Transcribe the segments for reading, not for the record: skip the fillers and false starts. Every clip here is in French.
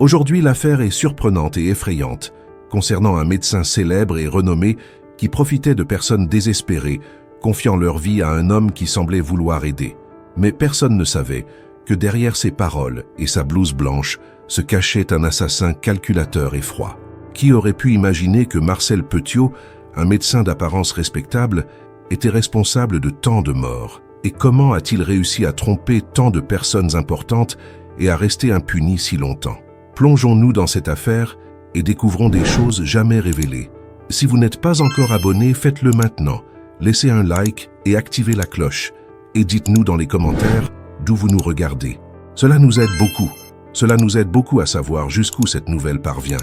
Aujourd'hui, l'affaire est surprenante et effrayante, concernant un médecin célèbre et renommé qui profitait de personnes désespérées, confiant leur vie à un homme qui semblait vouloir aider. Mais personne ne savait que derrière ses paroles et sa blouse blanche se cachait un assassin calculateur et froid. Qui aurait pu imaginer que Marcel Petiot, un médecin d'apparence respectable, était responsable de tant de morts? Et comment a-t-il réussi à tromper tant de personnes importantes et à rester impuni si longtemps? Plongeons-nous dans cette affaire et découvrons des choses jamais révélées. Si vous n'êtes pas encore abonné, faites-le maintenant. Laissez un like et activez la cloche. Et dites-nous dans les commentaires d'où vous nous regardez. Cela nous aide beaucoup. Cela nous aide beaucoup à savoir jusqu'où cette nouvelle parvient.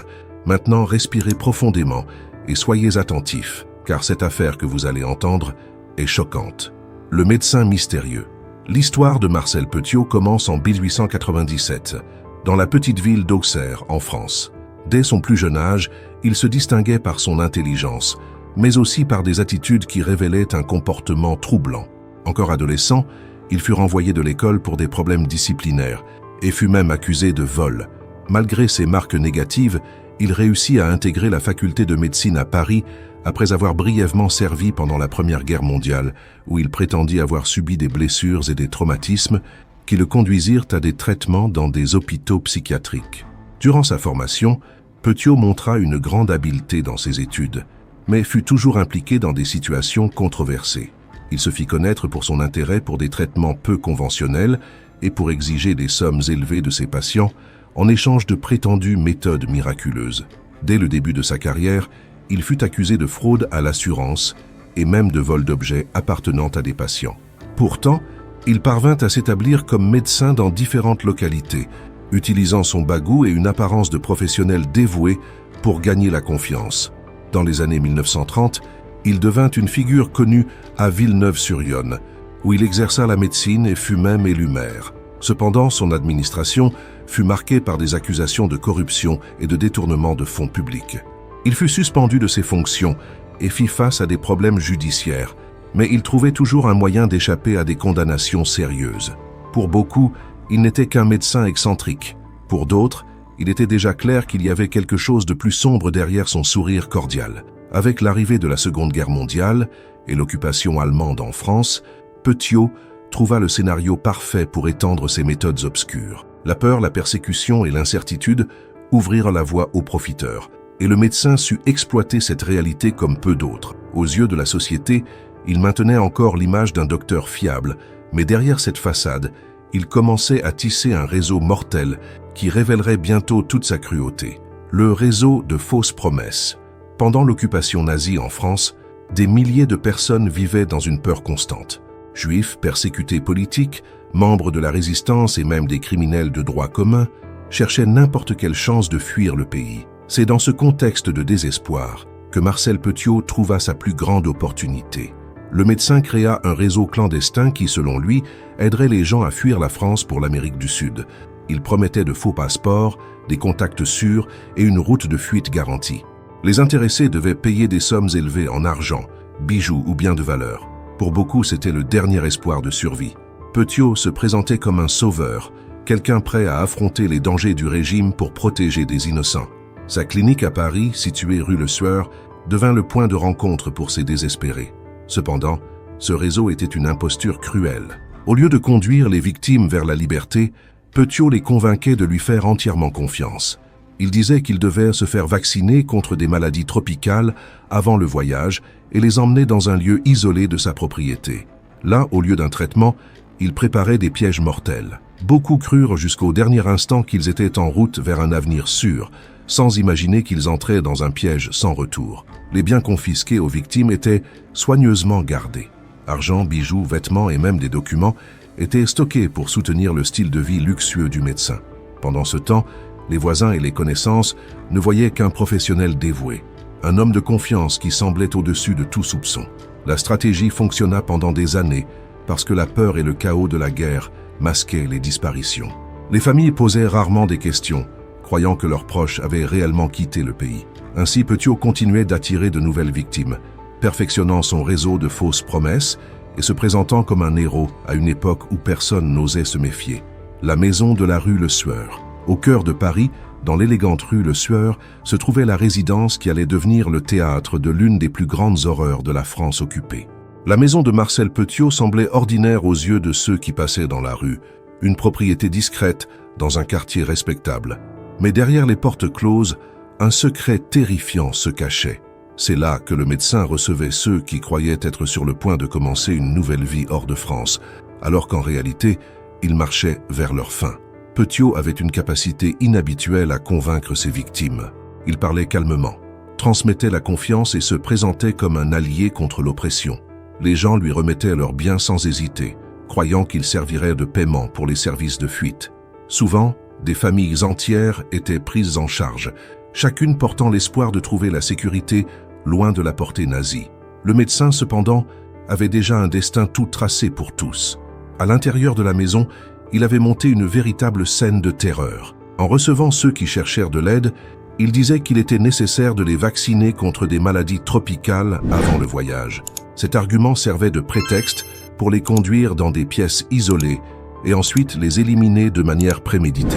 Maintenant, respirez profondément et soyez attentifs, car cette affaire que vous allez entendre est choquante. Le médecin mystérieux. L'histoire de Marcel Petiot commence en 1897, dans la petite ville d'Auxerre, en France. Dès son plus jeune âge, il se distinguait par son intelligence, mais aussi par des attitudes qui révélaient un comportement troublant. Encore adolescent, il fut renvoyé de l'école pour des problèmes disciplinaires et fut même accusé de vol. Malgré ses marques négatives, il réussit à intégrer la faculté de médecine à Paris après avoir brièvement servi pendant la Première Guerre mondiale, où il prétendit avoir subi des blessures et des traumatismes qui le conduisirent à des traitements dans des hôpitaux psychiatriques. Durant sa formation, Petiot montra une grande habileté dans ses études, mais fut toujours impliqué dans des situations controversées. Il se fit connaître pour son intérêt pour des traitements peu conventionnels et pour exiger des sommes élevées de ses patients en échange de prétendues méthodes miraculeuses. Dès le début de sa carrière, il fut accusé de fraude à l'assurance et même de vol d'objets appartenant à des patients. Pourtant, il parvint à s'établir comme médecin dans différentes localités, utilisant son bagou et une apparence de professionnel dévoué pour gagner la confiance. Dans les années 1930, il devint une figure connue à Villeneuve-sur-Yonne, où il exerça la médecine et fut même élu maire. Cependant, son administration fut marquée par des accusations de corruption et de détournement de fonds publics. Il fut suspendu de ses fonctions et fit face à des problèmes judiciaires, mais il trouvait toujours un moyen d'échapper à des condamnations sérieuses. Pour beaucoup, il n'était qu'un médecin excentrique. Pour d'autres, il était déjà clair qu'il y avait quelque chose de plus sombre derrière son sourire cordial. Avec l'arrivée de la Seconde Guerre mondiale et l'occupation allemande en France, Petiot trouva le scénario parfait pour étendre ses méthodes obscures. La peur, la persécution et l'incertitude ouvrirent la voie aux profiteurs, et le médecin sut exploiter cette réalité comme peu d'autres. Aux yeux de la société, il maintenait encore l'image d'un docteur fiable, mais derrière cette façade, il commençait à tisser un réseau mortel qui révélerait bientôt toute sa cruauté. Le réseau de fausses promesses. Pendant l'occupation nazie en France, des milliers de personnes vivaient dans une peur constante. Juifs, persécutés politiques, membres de la résistance et même des criminels de droit commun, cherchaient n'importe quelle chance de fuir le pays. C'est dans ce contexte de désespoir que Marcel Petiot trouva sa plus grande opportunité. Le médecin créa un réseau clandestin qui, selon lui, aiderait les gens à fuir la France pour l'Amérique du Sud. Il promettait de faux passeports, des contacts sûrs et une route de fuite garantie. Les intéressés devaient payer des sommes élevées en argent, bijoux ou biens de valeur. Pour beaucoup, c'était le dernier espoir de survie. Petiot se présentait comme un sauveur, quelqu'un prêt à affronter les dangers du régime pour protéger des innocents. Sa clinique à Paris, située rue Le Sueur, devint le point de rencontre pour ces désespérés. Cependant, ce réseau était une imposture cruelle. Au lieu de conduire les victimes vers la liberté, Petiot les convainquait de lui faire entièrement confiance. Il disait qu'ils devaient se faire vacciner contre des maladies tropicales avant le voyage et les emmener dans un lieu isolé de sa propriété. Là, au lieu d'un traitement, il préparait des pièges mortels. Beaucoup crurent jusqu'au dernier instant qu'ils étaient en route vers un avenir sûr, sans imaginer qu'ils entraient dans un piège sans retour. Les biens confisqués aux victimes étaient soigneusement gardés. Argent, bijoux, vêtements et même des documents étaient stockés pour soutenir le style de vie luxueux du médecin. Pendant ce temps, les voisins et les connaissances ne voyaient qu'un professionnel dévoué, un homme de confiance qui semblait au-dessus de tout soupçon. La stratégie fonctionna pendant des années parce que la peur et le chaos de la guerre masquaient les disparitions. Les familles posaient rarement des questions, croyant que leurs proches avaient réellement quitté le pays. Ainsi, Petiot continuait d'attirer de nouvelles victimes, perfectionnant son réseau de fausses promesses et se présentant comme un héros à une époque où personne n'osait se méfier. La maison de la rue Le Sueur. Au cœur de Paris, Dans l'élégante rue Le Sueur se trouvait la résidence qui allait devenir le théâtre de l'une des plus grandes horreurs de la France occupée. La maison de Marcel Petiot semblait ordinaire aux yeux de ceux qui passaient dans la rue, une propriété discrète dans un quartier respectable. Mais derrière les portes closes, un secret terrifiant se cachait. C'est là que le médecin recevait ceux qui croyaient être sur le point de commencer une nouvelle vie hors de France, alors qu'en réalité, ils marchaient vers leur fin. Petiot avait une capacité inhabituelle à convaincre ses victimes. Il parlait calmement, transmettait la confiance et se présentait comme un allié contre l'oppression. Les gens lui remettaient leurs biens sans hésiter, croyant qu'il servirait de paiement pour les services de fuite. Souvent, des familles entières étaient prises en charge, chacune portant l'espoir de trouver la sécurité loin de la portée nazie. Le médecin, cependant, avait déjà un destin tout tracé pour tous. À l'intérieur de la maison, il avait monté une véritable scène de terreur. En recevant ceux qui cherchèrent de l'aide, il disait qu'il était nécessaire de les vacciner contre des maladies tropicales avant le voyage. Cet argument servait de prétexte pour les conduire dans des pièces isolées et ensuite les éliminer de manière préméditée.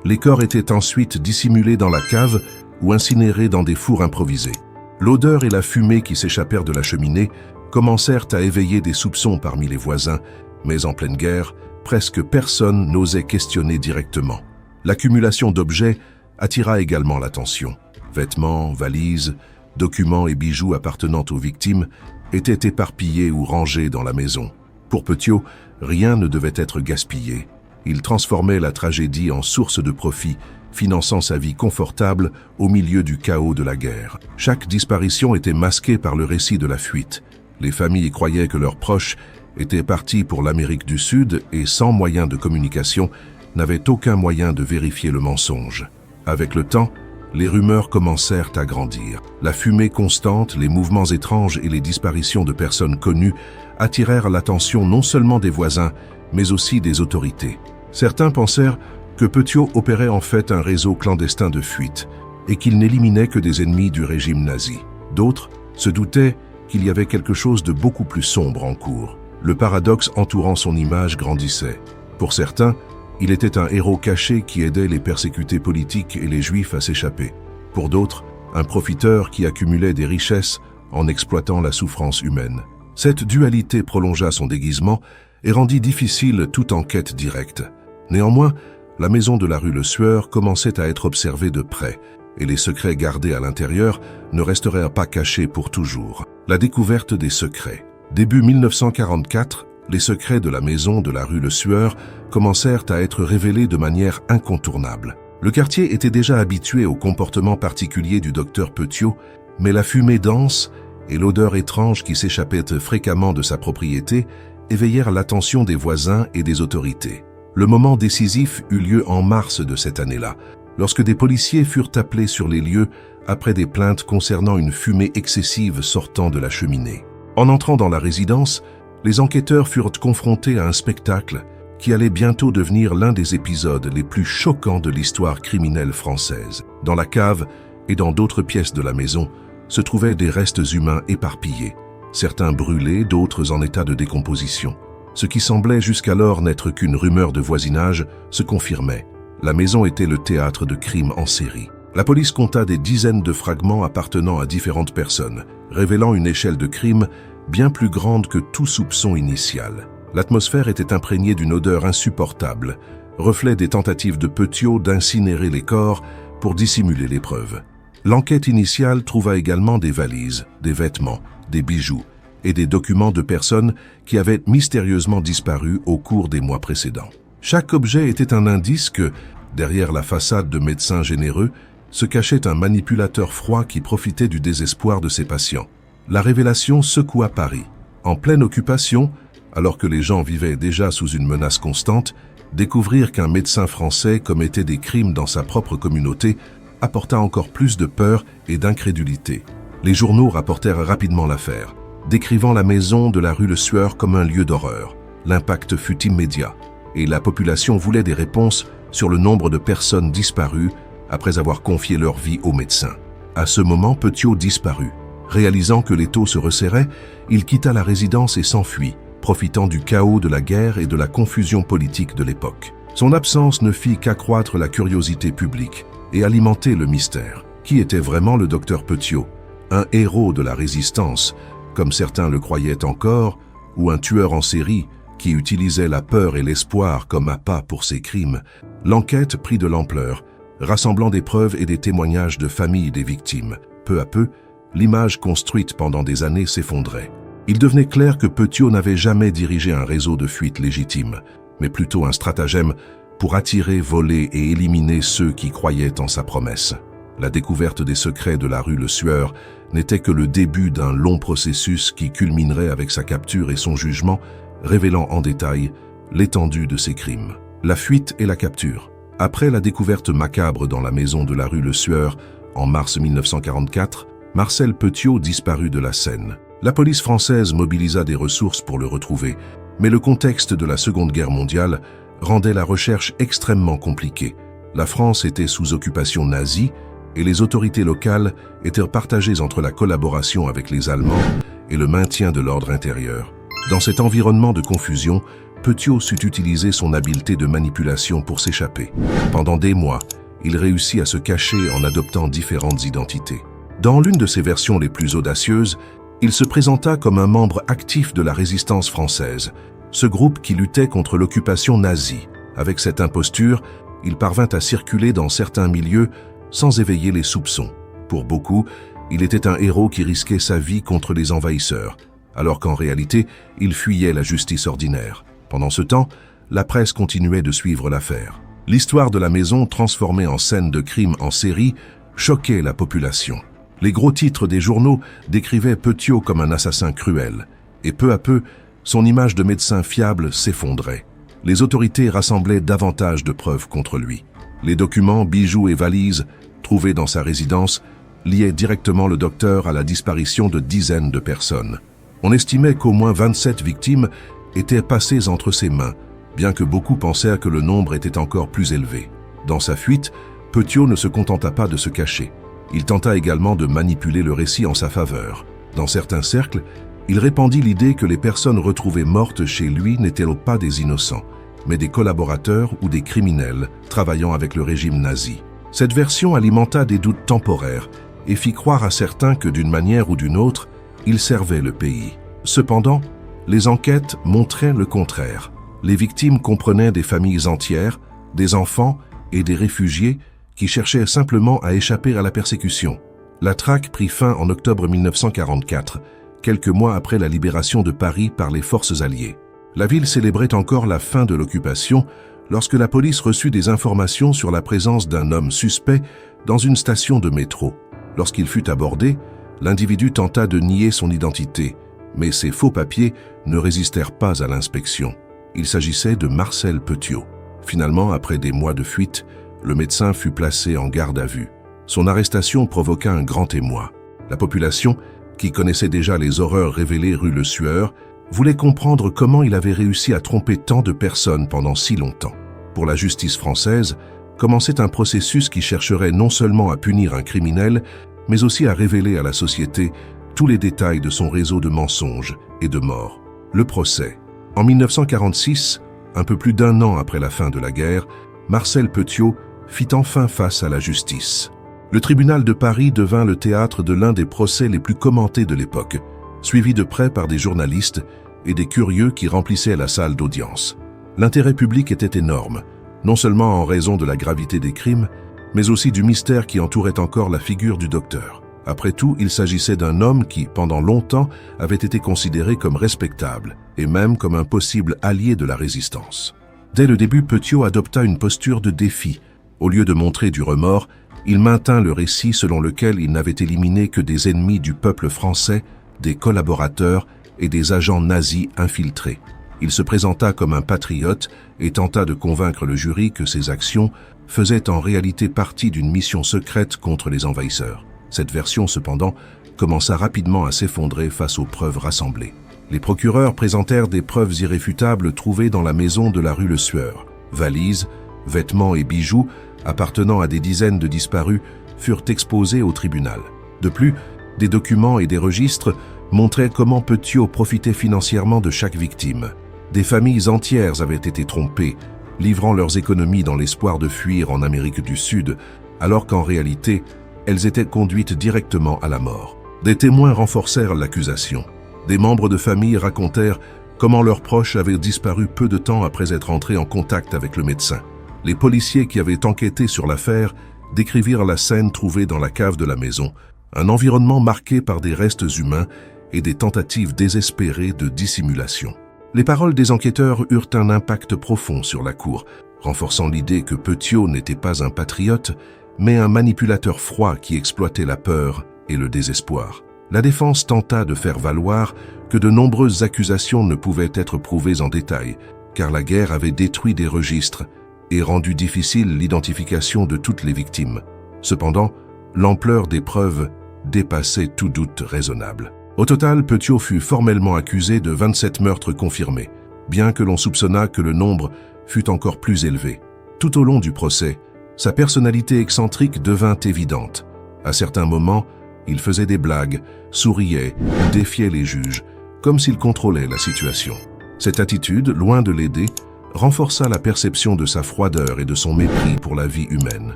Les corps étaient ensuite dissimulés dans la cave ou incinérés dans des fours improvisés. L'odeur et la fumée qui s'échappèrent de la cheminée commencèrent à éveiller des soupçons parmi les voisins, mais en pleine guerre, presque personne n'osait questionner directement. L'accumulation d'objets attira également l'attention. Vêtements, valises, documents et bijoux appartenant aux victimes étaient éparpillés ou rangés dans la maison. Pour Petiot, rien ne devait être gaspillé. Il transformait la tragédie en source de profit, finançant sa vie confortable au milieu du chaos de la guerre. Chaque disparition était masquée par le récit de la fuite. Les familles croyaient que leurs proches étaient partis pour l'Amérique du Sud et, sans moyen de communication, n'avaient aucun moyen de vérifier le mensonge. Avec le temps, les rumeurs commencèrent à grandir. La fumée constante, les mouvements étranges et les disparitions de personnes connues attirèrent l'attention non seulement des voisins, mais aussi des autorités. Certains pensèrent que Petiot opérait en fait un réseau clandestin de fuite et qu'il n'éliminait que des ennemis du régime nazi. D'autres se doutaient qu'il y avait quelque chose de beaucoup plus sombre en cours. Le paradoxe entourant son image grandissait. Pour certains, il était un héros caché qui aidait les persécutés politiques et les juifs à s'échapper. Pour d'autres, un profiteur qui accumulait des richesses en exploitant la souffrance humaine. Cette dualité prolongea son déguisement et rendit difficile toute enquête directe. Néanmoins, la maison de la rue Le Sueur commençait à être observée de près, et les secrets gardés à l'intérieur ne resteraient pas cachés pour toujours. La découverte des secrets. Début 1944, les secrets de la maison de la rue Le Sueur commencèrent à être révélés de manière incontournable. Le quartier était déjà habitué au comportement particulier du docteur Petiot, mais la fumée dense et l'odeur étrange qui s'échappait fréquemment de sa propriété éveillèrent l'attention des voisins et des autorités. Le moment décisif eut lieu en mars de cette année-là, lorsque des policiers furent appelés sur les lieux après des plaintes concernant une fumée excessive sortant de la cheminée. En entrant dans la résidence, les enquêteurs furent confrontés à un spectacle qui allait bientôt devenir l'un des épisodes les plus choquants de l'histoire criminelle française. Dans la cave et dans d'autres pièces de la maison se trouvaient des restes humains éparpillés, certains brûlés, d'autres en état de décomposition. Ce qui semblait jusqu'alors n'être qu'une rumeur de voisinage se confirmait. La maison était le théâtre de crimes en série. La police compta des dizaines de fragments appartenant à différentes personnes, révélant une échelle de crime bien plus grande que tout soupçon initial. L'atmosphère était imprégnée d'une odeur insupportable, reflet des tentatives de Petiot d'incinérer les corps pour dissimuler les preuves. L'enquête initiale trouva également des valises, des vêtements, des bijoux et des documents de personnes qui avaient mystérieusement disparu au cours des mois précédents. Chaque objet était un indice que, derrière la façade de médecin généreux, se cachait un manipulateur froid qui profitait du désespoir de ses patients. La révélation secoua Paris. En pleine occupation, alors que les gens vivaient déjà sous une menace constante, découvrir qu'un médecin français commettait des crimes dans sa propre communauté apporta encore plus de peur et d'incrédulité. Les journaux rapportèrent rapidement l'affaire, décrivant la maison de la rue Le Sueur comme un lieu d'horreur. L'impact fut immédiat, et la population voulait des réponses sur le nombre de personnes disparues après avoir confié leur vie aux médecins. À ce moment, Petiot disparut. Réalisant que l'étau se resserrait, il quitta la résidence et s'enfuit, profitant du chaos de la guerre et de la confusion politique de l'époque. Son absence ne fit qu'accroître la curiosité publique. et alimenter le mystère. Qui était vraiment le docteur Petiot? Un héros de la résistance, comme certains le croyaient encore, ou un tueur en série qui utilisait la peur et l'espoir comme appât pour ses crimes? L'enquête prit de l'ampleur, rassemblant des preuves et des témoignages de familles des victimes. Peu à peu, l'image construite pendant des années s'effondrait. Il devenait clair que Petiot n'avait jamais dirigé un réseau de fuite légitime, mais plutôt un stratagème pour attirer, voler et éliminer ceux qui croyaient en sa promesse. La découverte des secrets de la rue Le Sueur n'était que le début d'un long processus qui culminerait avec sa capture et son jugement, révélant en détail l'étendue de ses crimes. La fuite et la capture. Après la découverte macabre dans la maison de la rue Le Sueur, en mars 1944, Marcel Petiot disparut de la scène. La police française mobilisa des ressources pour le retrouver, mais le contexte de la Seconde Guerre mondiale rendait la recherche extrêmement compliquée. La France était sous occupation nazie et les autorités locales étaient partagées entre la collaboration avec les Allemands et le maintien de l'ordre intérieur. Dans cet environnement de confusion, Petiot sut utiliser son habileté de manipulation pour s'échapper. Pendant des mois, il réussit à se cacher en adoptant différentes identités. Dans l'une de ses versions les plus audacieuses, il se présenta comme un membre actif de la résistance française, ce groupe qui luttait contre l'occupation nazie. Avec cette imposture, il parvint à circuler dans certains milieux sans éveiller les soupçons. Pour beaucoup, il était un héros qui risquait sa vie contre les envahisseurs, alors qu'en réalité, il fuyait la justice ordinaire. Pendant ce temps, la presse continuait de suivre l'affaire. L'histoire de la maison, transformée en scène de crime en série, choquait la population. Les gros titres des journaux décrivaient Petiot comme un assassin cruel, et peu à peu, son image de médecin fiable s'effondrait. Les autorités rassemblaient davantage de preuves contre lui. Les documents, bijoux et valises trouvés dans sa résidence liaient directement le docteur à la disparition de dizaines de personnes. On estimait qu'au moins 27 victimes étaient passées entre ses mains, bien que beaucoup pensèrent que le nombre était encore plus élevé. Dans sa fuite, Petiot ne se contenta pas de se cacher. Il tenta également de manipuler le récit en sa faveur. Dans certains cercles, il répandit l'idée que les personnes retrouvées mortes chez lui n'étaient pas des innocents, mais des collaborateurs ou des criminels travaillant avec le régime nazi. Cette version alimenta des doutes temporaires et fit croire à certains que d'une manière ou d'une autre, il servait le pays. Cependant, les enquêtes montraient le contraire. Les victimes comprenaient des familles entières, des enfants et des réfugiés qui cherchaient simplement à échapper à la persécution. La traque prit fin en octobre 1944, quelques mois après la libération de Paris par les forces alliées. La ville célébrait encore la fin de l'occupation lorsque la police reçut des informations sur la présence d'un homme suspect dans une station de métro. Lorsqu'il fut abordé, l'individu tenta de nier son identité, mais ses faux papiers ne résistèrent pas à l'inspection. Il s'agissait de Marcel Petiot. Finalement, après des mois de fuite, le médecin fut placé en garde à vue. Son arrestation provoqua un grand émoi. La population, qui connaissait déjà les horreurs révélées rue Le Sueur, voulait comprendre comment il avait réussi à tromper tant de personnes pendant si longtemps. Pour la justice française, commençait un processus qui chercherait non seulement à punir un criminel, mais aussi à révéler à la société tous les détails de son réseau de mensonges et de morts. Le procès. En 1946, un peu plus d'un an après la fin de la guerre, Marcel Petiot fit enfin face à la justice. Le tribunal de Paris devint le théâtre de l'un des procès les plus commentés de l'époque, suivi de près par des journalistes et des curieux qui remplissaient la salle d'audience. L'intérêt public était énorme, non seulement en raison de la gravité des crimes, mais aussi du mystère qui entourait encore la figure du docteur. Après tout, il s'agissait d'un homme qui, pendant longtemps, avait été considéré comme respectable, et même comme un possible allié de la résistance. Dès le début, Petiot adopta une posture de défi. Au lieu de montrer du remords, il maintint le récit selon lequel il n'avait éliminé que des ennemis du peuple français, des collaborateurs et des agents nazis infiltrés. Il se présenta comme un patriote et tenta de convaincre le jury que ses actions faisaient en réalité partie d'une mission secrète contre les envahisseurs. Cette version, cependant, commença rapidement à s'effondrer face aux preuves rassemblées. Les procureurs présentèrent des preuves irréfutables trouvées dans la maison de la rue Le Sueur. Valises, vêtements et bijoux appartenant à des dizaines de disparus furent exposés au tribunal. De plus, des documents et des registres montraient comment Petiot profitait financièrement de chaque victime. Des familles entières avaient été trompées, livrant leurs économies dans l'espoir de fuir en Amérique du Sud, alors qu'en réalité, elles étaient conduites directement à la mort. Des témoins renforcèrent l'accusation. Des membres de famille racontèrent comment leurs proches avaient disparu peu de temps après être entrés en contact avec le médecin. Les policiers qui avaient enquêté sur l'affaire décrivirent la scène trouvée dans la cave de la maison, un environnement marqué par des restes humains et des tentatives désespérées de dissimulation. Les paroles des enquêteurs eurent un impact profond sur la cour, renforçant l'idée que Petiot n'était pas un patriote, mais un manipulateur froid qui exploitait la peur et le désespoir. La défense tenta de faire valoir que de nombreuses accusations ne pouvaient être prouvées en détail, car la guerre avait détruit des registres et rendu difficile l'identification de toutes les victimes. Cependant, l'ampleur des preuves dépassait tout doute raisonnable. Au total, Petiot fut formellement accusé de 27 meurtres confirmés, bien que l'on soupçonnât que le nombre fût encore plus élevé. Tout au long du procès, sa personnalité excentrique devint évidente. À certains moments, il faisait des blagues, souriait ou défiait les juges, comme s'il contrôlait la situation. Cette attitude, loin de l'aider, renforça la perception de sa froideur et de son mépris pour la vie humaine.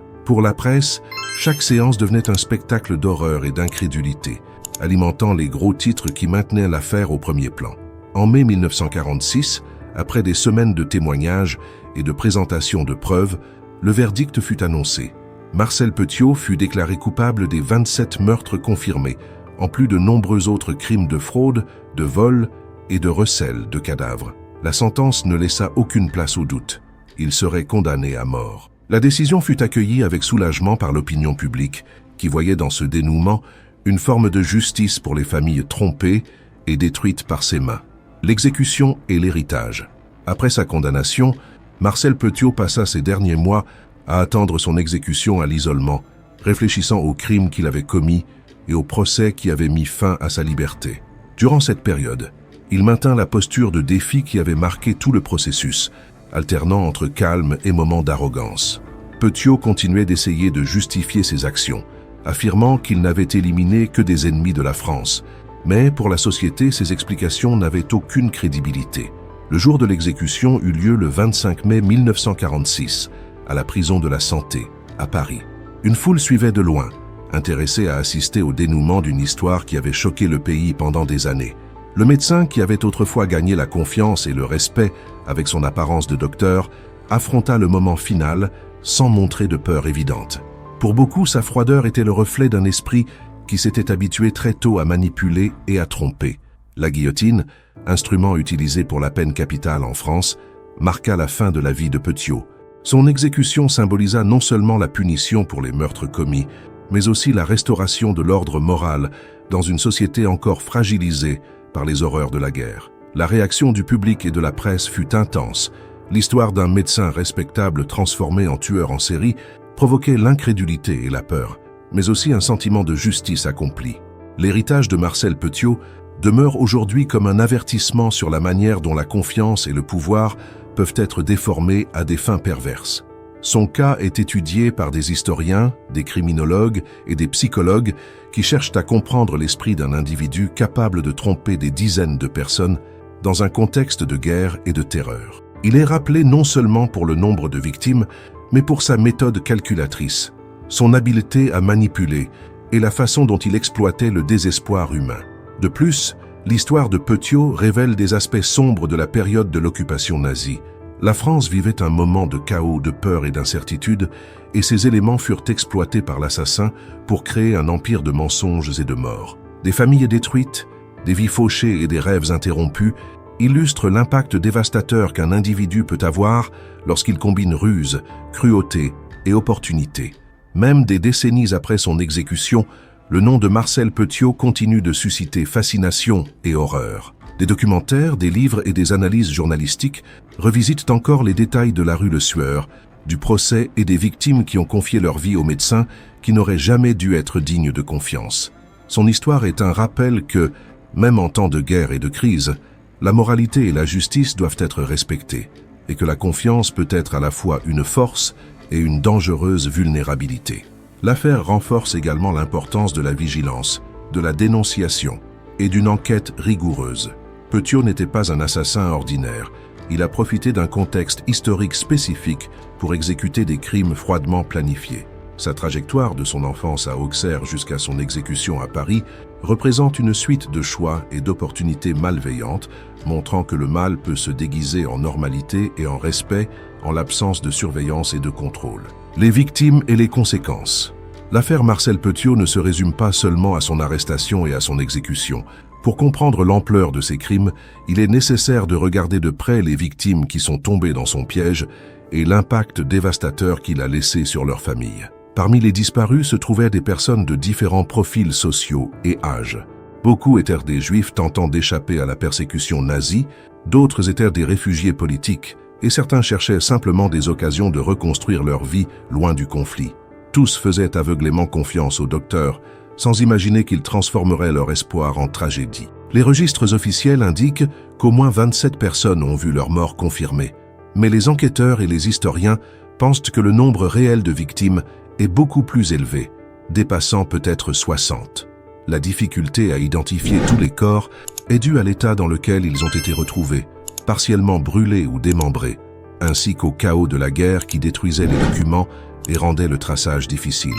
Pour la presse, chaque séance devenait un spectacle d'horreur et d'incrédulité, alimentant les gros titres qui maintenaient l'affaire au premier plan. En mai 1946, après des semaines de témoignages et de présentation de preuves, le verdict fut annoncé. Marcel Petiot fut déclaré coupable des 27 meurtres confirmés, en plus de nombreux autres crimes de fraude, de vol et de recel de cadavres. La sentence ne laissa aucune place au doute. Il serait condamné à mort. La décision fut accueillie avec soulagement par l'opinion publique, qui voyait dans ce dénouement une forme de justice pour les familles trompées et détruites par ses mains. L'exécution et l'héritage. Après sa condamnation, Marcel Petiot passa ses derniers mois à attendre son exécution à l'isolement, réfléchissant aux crimes qu'il avait commis et au procès qui avait mis fin à sa liberté. Durant cette période, il maintint la posture de défi qui avait marqué tout le processus, alternant entre calme et moments d'arrogance. Petiot continuait d'essayer de justifier ses actions, affirmant qu'il n'avait éliminé que des ennemis de la France. Mais pour la société, ces explications n'avaient aucune crédibilité. Le jour de l'exécution eut lieu le 25 mai 1946, à la prison de la Santé, à Paris. Une foule suivait de loin, intéressée à assister au dénouement d'une histoire qui avait choqué le pays pendant des années. Le médecin, qui avait autrefois gagné la confiance et le respect avec son apparence de docteur, affronta le moment final sans montrer de peur évidente. Pour beaucoup, sa froideur était le reflet d'un esprit qui s'était habitué très tôt à manipuler et à tromper. La guillotine, instrument utilisé pour la peine capitale en France, marqua la fin de la vie de Petiot. Son exécution symbolisa non seulement la punition pour les meurtres commis, mais aussi la restauration de l'ordre moral dans une société encore fragilisée par les horreurs de la guerre. La réaction du public et de la presse fut intense. L'histoire d'un médecin respectable transformé en tueur en série provoquait l'incrédulité et la peur, mais aussi un sentiment de justice accomplie. L'héritage de Marcel Petiot demeure aujourd'hui comme un avertissement sur la manière dont la confiance et le pouvoir peuvent être déformés à des fins perverses. Son cas est étudié par des historiens, des criminologues et des psychologues qui cherchent à comprendre l'esprit d'un individu capable de tromper des dizaines de personnes dans un contexte de guerre et de terreur. Il est rappelé non seulement pour le nombre de victimes, mais pour sa méthode calculatrice, son habileté à manipuler et la façon dont il exploitait le désespoir humain. De plus, l'histoire de Petiot révèle des aspects sombres de la période de l'occupation nazie. La France vivait un moment de chaos, de peur et d'incertitude, et ces éléments furent exploités par l'assassin pour créer un empire de mensonges et de morts. Des familles détruites, des vies fauchées et des rêves interrompus illustrent l'impact dévastateur qu'un individu peut avoir lorsqu'il combine ruse, cruauté et opportunité. Même des décennies après son exécution, le nom de Marcel Petiot continue de susciter fascination et horreur. Des documentaires, des livres et des analyses journalistiques revisitent encore les détails de la rue Le Sueur, du procès et des victimes qui ont confié leur vie aux médecins qui n'auraient jamais dû être dignes de confiance. Son histoire est un rappel que, même en temps de guerre et de crise, la moralité et la justice doivent être respectées, et que la confiance peut être à la fois une force et une dangereuse vulnérabilité. L'affaire renforce également l'importance de la vigilance, de la dénonciation et d'une enquête rigoureuse. Petiot n'était pas un assassin ordinaire. Il a profité d'un contexte historique spécifique pour exécuter des crimes froidement planifiés. Sa trajectoire de son enfance à Auxerre jusqu'à son exécution à Paris représente une suite de choix et d'opportunités malveillantes, montrant que le mal peut se déguiser en normalité et en respect en l'absence de surveillance et de contrôle. Les victimes et les conséquences. L'affaire Marcel Petiot ne se résume pas seulement à son arrestation et à son exécution. Pour comprendre l'ampleur de ces crimes, il est nécessaire de regarder de près les victimes qui sont tombées dans son piège et l'impact dévastateur qu'il a laissé sur leur famille. Parmi les disparus se trouvaient des personnes de différents profils sociaux et âges. Beaucoup étaient des juifs tentant d'échapper à la persécution nazie, d'autres étaient des réfugiés politiques, et certains cherchaient simplement des occasions de reconstruire leur vie loin du conflit. Tous faisaient aveuglément confiance au docteur, sans imaginer qu'il transformerait leur espoir en tragédie. Les registres officiels indiquent qu'au moins 27 personnes ont vu leur mort confirmée, mais les enquêteurs et les historiens pensent que le nombre réel de victimes est beaucoup plus élevé, dépassant peut-être 60. La difficulté à identifier tous les corps est due à l'état dans lequel ils ont été retrouvés, partiellement brûlés ou démembrés, ainsi qu'au chaos de la guerre qui détruisait les documents et rendait le traçage difficile.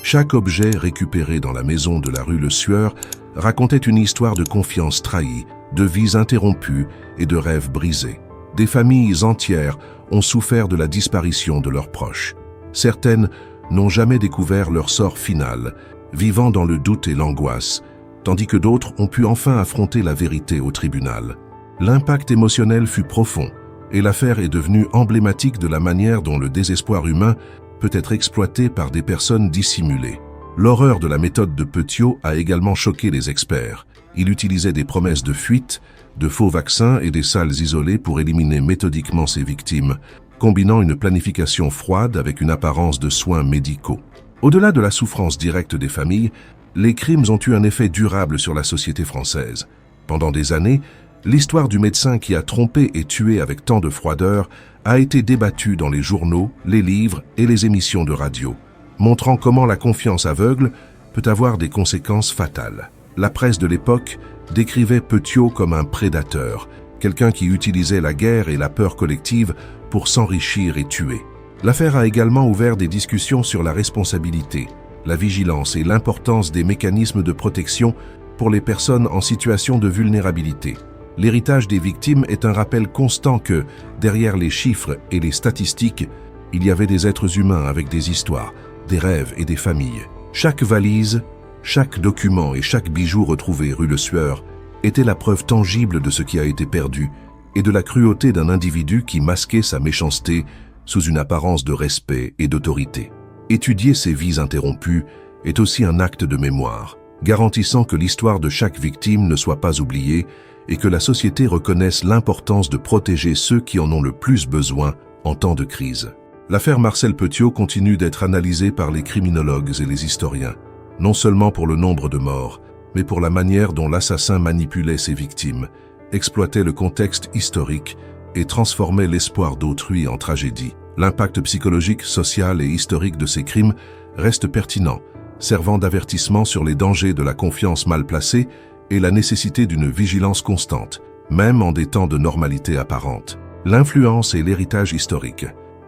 Chaque objet récupéré dans la maison de la rue Le Sueur racontait une histoire de confiance trahie, de vies interrompues et de rêves brisés. Des familles entières ont souffert de la disparition de leurs proches. Certaines n'ont jamais découvert leur sort final, vivant dans le doute et l'angoisse, tandis que d'autres ont pu enfin affronter la vérité au tribunal. L'impact émotionnel fut profond, et l'affaire est devenue emblématique de la manière dont le désespoir humain peut être exploité par des personnes dissimulées. L'horreur de la méthode de Petiot a également choqué les experts. Il utilisait des promesses de fuite, de faux vaccins et des salles isolées pour éliminer méthodiquement ses victimes, combinant une planification froide avec une apparence de soins médicaux. Au-delà de la souffrance directe des familles, les crimes ont eu un effet durable sur la société française. Pendant des années, l'histoire du médecin qui a trompé et tué avec tant de froideur a été débattue dans les journaux, les livres et les émissions de radio, montrant comment la confiance aveugle peut avoir des conséquences fatales. La presse de l'époque décrivait Petiot comme un prédateur, quelqu'un qui utilisait la guerre et la peur collective pour s'enrichir et tuer. L'affaire a également ouvert des discussions sur la responsabilité, la vigilance et l'importance des mécanismes de protection pour les personnes en situation de vulnérabilité. L'héritage des victimes est un rappel constant que, derrière les chiffres et les statistiques, il y avait des êtres humains avec des histoires, des rêves et des familles. Chaque valise, chaque document et chaque bijou retrouvé rue Le Sueur était la preuve tangible de ce qui a été perdu et de la cruauté d'un individu qui masquait sa méchanceté sous une apparence de respect et d'autorité. Étudier ces vies interrompues est aussi un acte de mémoire, garantissant que l'histoire de chaque victime ne soit pas oubliée et que la société reconnaisse l'importance de protéger ceux qui en ont le plus besoin en temps de crise. L'affaire Marcel Petiot continue d'être analysée par les criminologues et les historiens, non seulement pour le nombre de morts, mais pour la manière dont l'assassin manipulait ses victimes, exploitait le contexte historique et transformait l'espoir d'autrui en tragédie. L'impact psychologique, social et historique de ces crimes reste pertinent, servant d'avertissement sur les dangers de la confiance mal placée et la nécessité d'une vigilance constante, même en des temps de normalité apparente. L'influence et l'héritage historique.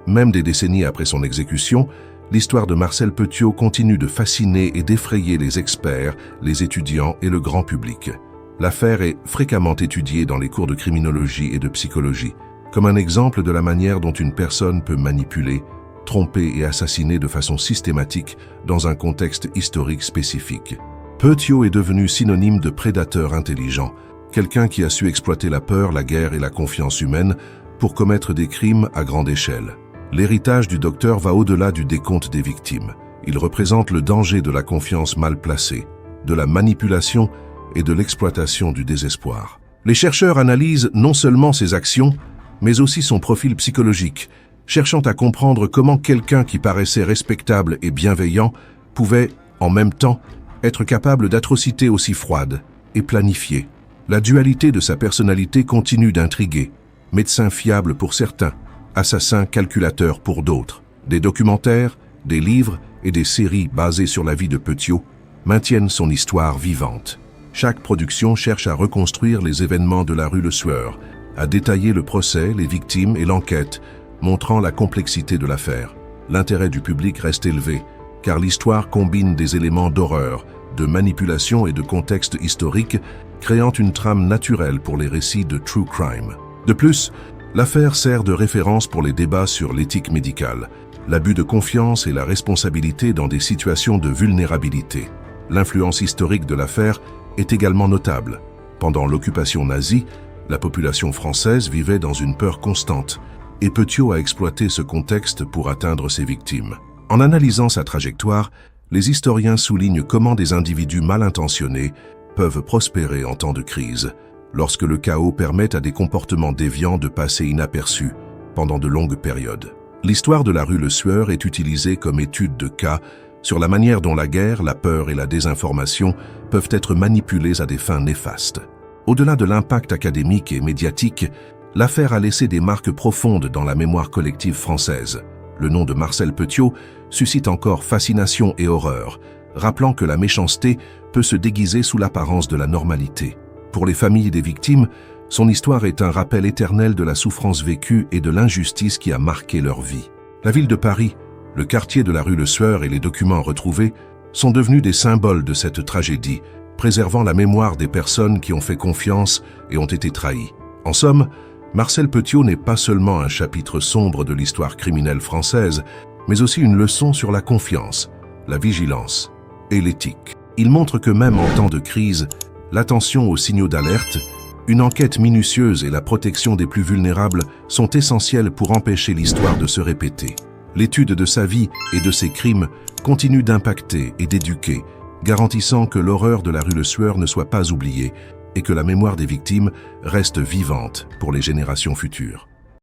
Même des décennies après son exécution, l'histoire de Marcel Petiot continue de fasciner et d'effrayer les experts, les étudiants et le grand public. L'affaire est fréquemment étudiée dans les cours de criminologie et de psychologie, comme un exemple de la manière dont une personne peut manipuler, tromper et assassiner de façon systématique dans un contexte historique spécifique. Petiot est devenu synonyme de prédateur intelligent, quelqu'un qui a su exploiter la peur, la guerre et la confiance humaine pour commettre des crimes à grande échelle. L'héritage du docteur va au-delà du décompte des victimes. Il représente le danger de la confiance mal placée, de la manipulation et de l'exploitation du désespoir. Les chercheurs analysent non seulement ses actions, mais aussi son profil psychologique, cherchant à comprendre comment quelqu'un qui paraissait respectable et bienveillant pouvait, en même temps, être capable d'atrocités aussi froides et planifiées. La dualité de sa personnalité continue d'intriguer. Médecin fiable pour certains, assassin calculateur pour d'autres. Des documentaires, des livres et des séries basées sur la vie de Petiot maintiennent son histoire vivante. Chaque production cherche à reconstruire les événements de la rue Le Sueur, à détailler le procès, les victimes et l'enquête, montrant la complexité de l'affaire. L'intérêt du public reste élevé, car l'histoire combine des éléments d'horreur, de manipulation et de contexte historique, créant une trame naturelle pour les récits de true crime. De plus, l'affaire sert de référence pour les débats sur l'éthique médicale, l'abus de confiance et la responsabilité dans des situations de vulnérabilité. L'influence historique de l'affaire est également notable. Pendant l'occupation nazie, la population française vivait dans une peur constante, et Petiot a exploité ce contexte pour atteindre ses victimes. En analysant sa trajectoire, les historiens soulignent comment des individus mal intentionnés peuvent prospérer en temps de crise, lorsque le chaos permet à des comportements déviants de passer inaperçus pendant de longues périodes. L'histoire de la rue Le Sueur est utilisée comme étude de cas sur la manière dont la guerre, la peur et la désinformation peuvent être manipulées à des fins néfastes. Au-delà de l'impact académique et médiatique, l'affaire a laissé des marques profondes dans la mémoire collective française. Le nom de Marcel Petiot suscite encore fascination et horreur, rappelant que la méchanceté peut se déguiser sous l'apparence de la normalité. Pour les familles des victimes, son histoire est un rappel éternel de la souffrance vécue et de l'injustice qui a marqué leur vie. La ville de Paris, le quartier de la rue Le Sueur et les documents retrouvés sont devenus des symboles de cette tragédie, préservant la mémoire des personnes qui ont fait confiance et ont été trahies. En somme, Marcel Petiot n'est pas seulement un chapitre sombre de l'histoire criminelle française, mais aussi une leçon sur la confiance, la vigilance et l'éthique. Il montre que même en temps de crise, l'attention aux signaux d'alerte, une enquête minutieuse et la protection des plus vulnérables sont essentielles pour empêcher l'histoire de se répéter. L'étude de sa vie et de ses crimes continue d'impacter et d'éduquer, garantissant que l'horreur de la rue Le Sueur ne soit pas oubliée et que la mémoire des victimes reste vivante pour les générations futures.